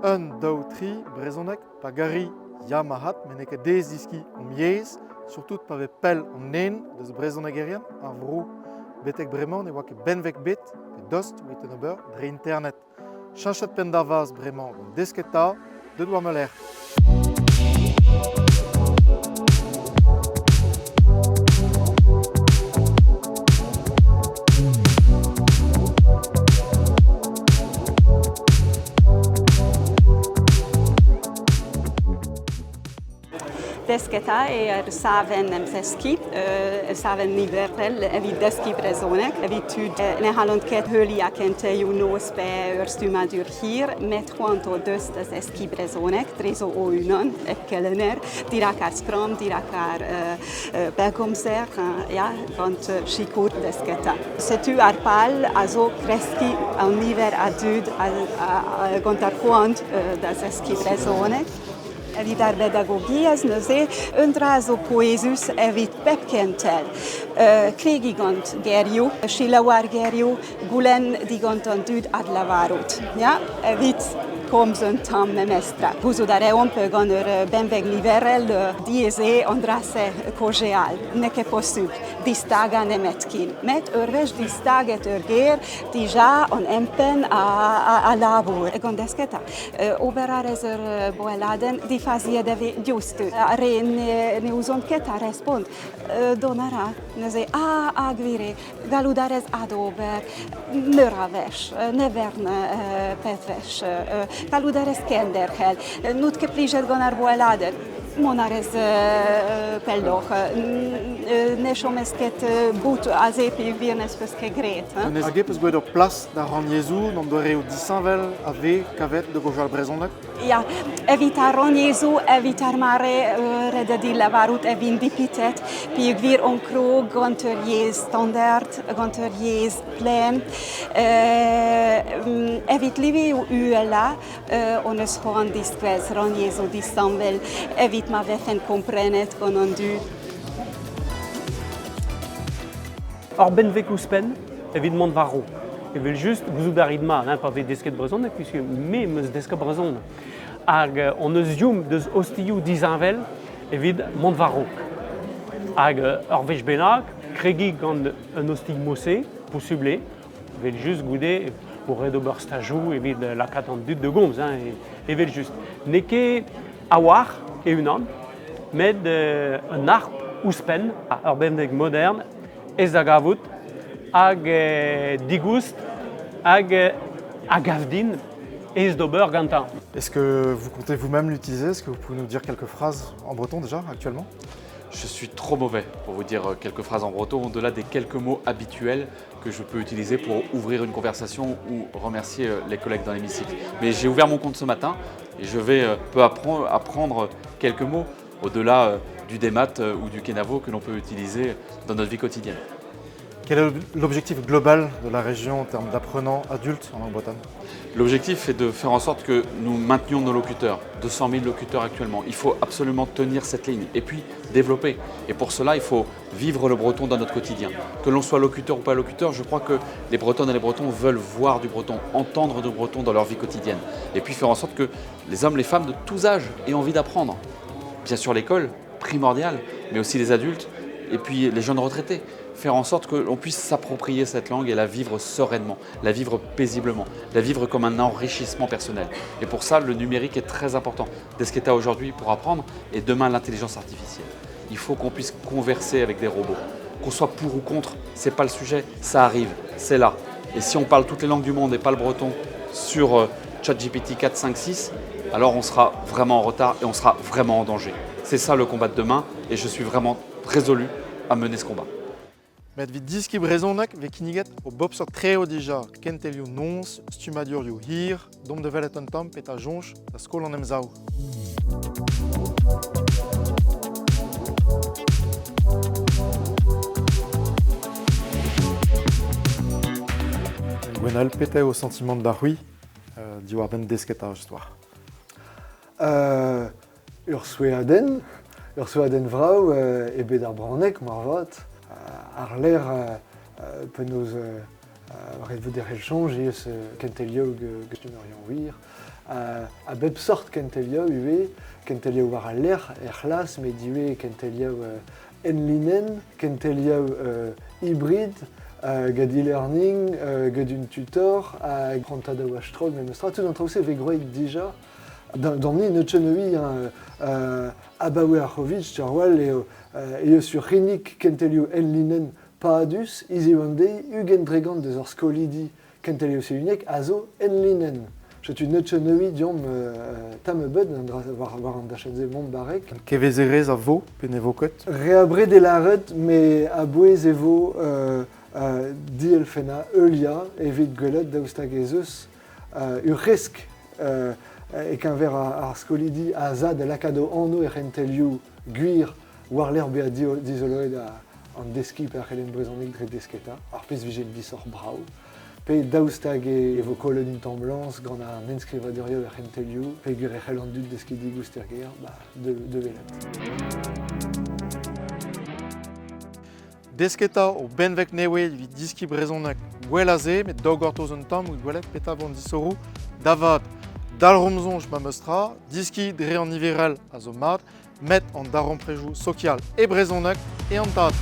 1, 2, 3, brezonek, pa gari Yamahat, men eke dez diski miez, surtout pa ve pel an nen, deus brezonegerian, a vrou betek bremañ, ne oa ket benvek bet, pe dost, ou eten ober, dre internet. Chanchat pen da vaz bremañ, gant desketa, de doa meler. Desketa saven emzeski, saven niverel, evit deski brezonek, evitud ne halonket hölia kente junos pe örstumadur hir, metruanto dos des eski brezonek, trezo o unon, ekkelener, dirakar skram, dirakar begomzer, ja, gant shikur desketa. Setu arpal, azo kreski al niver adud, gant arhuant des eski brezonek. Evit ar pedagogiaz neuze, undrazo poezus evit pepkentel. Krégigant gerju, silawar gerju, gulen digantan dud ad lavarut. Ja, evit komzön tam memestra. Huzudare ompögan benveg niverel diese andrase kogeal. Neke posuk distaga nemetkin. Met örves distaget örgér, dija an empen a labor. Egon desketa. Oberarezör boeladen di fazie deve giustu. Re ne uzont keta respond. Donara neze agvire galudarez adober nöraves, nevern petves. Galudarez kenderhel. Nut kepliget ganar boeladen. Monarez pelloch, ne chomesket bout azepi virnes peske gret. Ne hag eus gweud ur plas da ran Jezu, n'an doare o disanvel a ve kavet de gojal brezonek. Ja, evit ar ran Jezu, evit ar mare rede di lavarut evin dipitet, pi gwir onkro gant ur jez standard, gant ur jez plen. Evit livi uela, on eus horan diskwez ran Jezu disanvel, evit ma vefen komprenet gant du. Or benvek ouspen, evit mont varro. Evel just gouzout ar idma, pa vet desket brezonek, puisque meus desket brezon. Hag on eus youm deus ostioù disanvel, evit mont varro. Hag ur vech bennak, kregi gant un ostig mosse, possible, evel just goude o red ober stajou, evit lakat an dud de gomz, evel just. Neke a war, e unan, met un arp ouspen, ur benvek modern, ez da gavout, hag digoust, hag agavdin, ez d'ober gantin. Est-ce que vous comptez vous-même l'utiliser? Est-ce que vous pouvez nous dire quelques phrases en breton déjà, actuellement? Je suis trop mauvais pour vous dire quelques phrases en breton, au-delà des quelques mots habituels que je peux utiliser pour ouvrir une conversation ou remercier les collègues dans l'hémicycle. Mais j'ai ouvert mon compte ce matin et je vais peu apprendre quelques mots au-delà du démat ou du kenavo que l'on peut utiliser dans notre vie quotidienne. Quel est l'objectif global de la région en termes d'apprenants adultes en langue bretonne? L'objectif est de faire en sorte que nous maintenions nos locuteurs, 200 000 locuteurs actuellement. Il faut absolument tenir cette ligne et puis développer. Et pour cela, il faut vivre le breton dans notre quotidien. Que l'on soit locuteur ou pas locuteur, je crois que les Bretonnes et les Bretons veulent voir du breton, entendre du breton dans leur vie quotidienne. Et puis faire en sorte que les hommes, les femmes de tous âges aient envie d'apprendre. Bien sûr l'école, primordiale, mais aussi les adultes et puis les jeunes retraités. Faire en sorte que l'on puisse s'approprier cette langue et la vivre sereinement, la vivre paisiblement, la vivre comme un enrichissement personnel. Et pour ça, le numérique est très important. Desketa aujourd'hui pour apprendre et demain l'intelligence artificielle. Il faut qu'on puisse converser avec des robots. Qu'on soit pour ou contre, ce n'est pas le sujet, ça arrive, c'est là. Et si on parle toutes les langues du monde et pas le breton sur ChatGPT 4, 5, 6, alors on sera vraiment en retard et on sera vraiment en danger. C'est ça le combat de demain et je suis vraiment résolu à mener ce combat. Met vid diski brezonek ve kiniget o bobsor treo dija kentelioù nons, stumadurioù hir, dom de velet un tamm pet a jonch da skol an emzaou. Gwenal, pete au sentiment de la rui, diwar ben desketa justoire. Ur soueaden vrao ebet ar branek marvat. Ar ler penaos ret vo derel chanj eus kentelioù gestumerian wir a bep sort kentelia uwe, kentelia war a l'air, las, mais diwe kentelia enlinen, kentelia hybride, gad e-learning, gad un tutor, granta da wachtrol, même stra, tout d'entre vous vegroig déjà, dans ni neuchenoi abawe archovic, terwal, et sur rinik kentelio enlinen paadus, easy one day, ugen dregant des ors scolidi, kentelio se unek, azo enlinen. Je suis neuchenoi diom tamebed, war an dachenze mont barek. Kevezerez a vo, pen e vokot. Reabre de la red, mais a bouez evo di elfena eulia, evit gwelet daoustagezeus, urresk, et qu'un verre à scolidi a zad l'acado anno et renteliu guir war l'herbe a disoloed en deski per helen brezonik dre desketa, ar pez vigel disor brau. Pe daoustag evo kolon in tamblans, gant an enskrivadurioù e renteliu, pe gur e c'hell an dud deski digousterger, de velet. Desketa o benvek newe evit diski brezonek gwelaze, met daougortoz un tamm ou gwelet peta vant disorou davad dal romzonj ma meustra, diski dre an niverel a zo mat, met an daron prejou sokial e brezonek e an tad.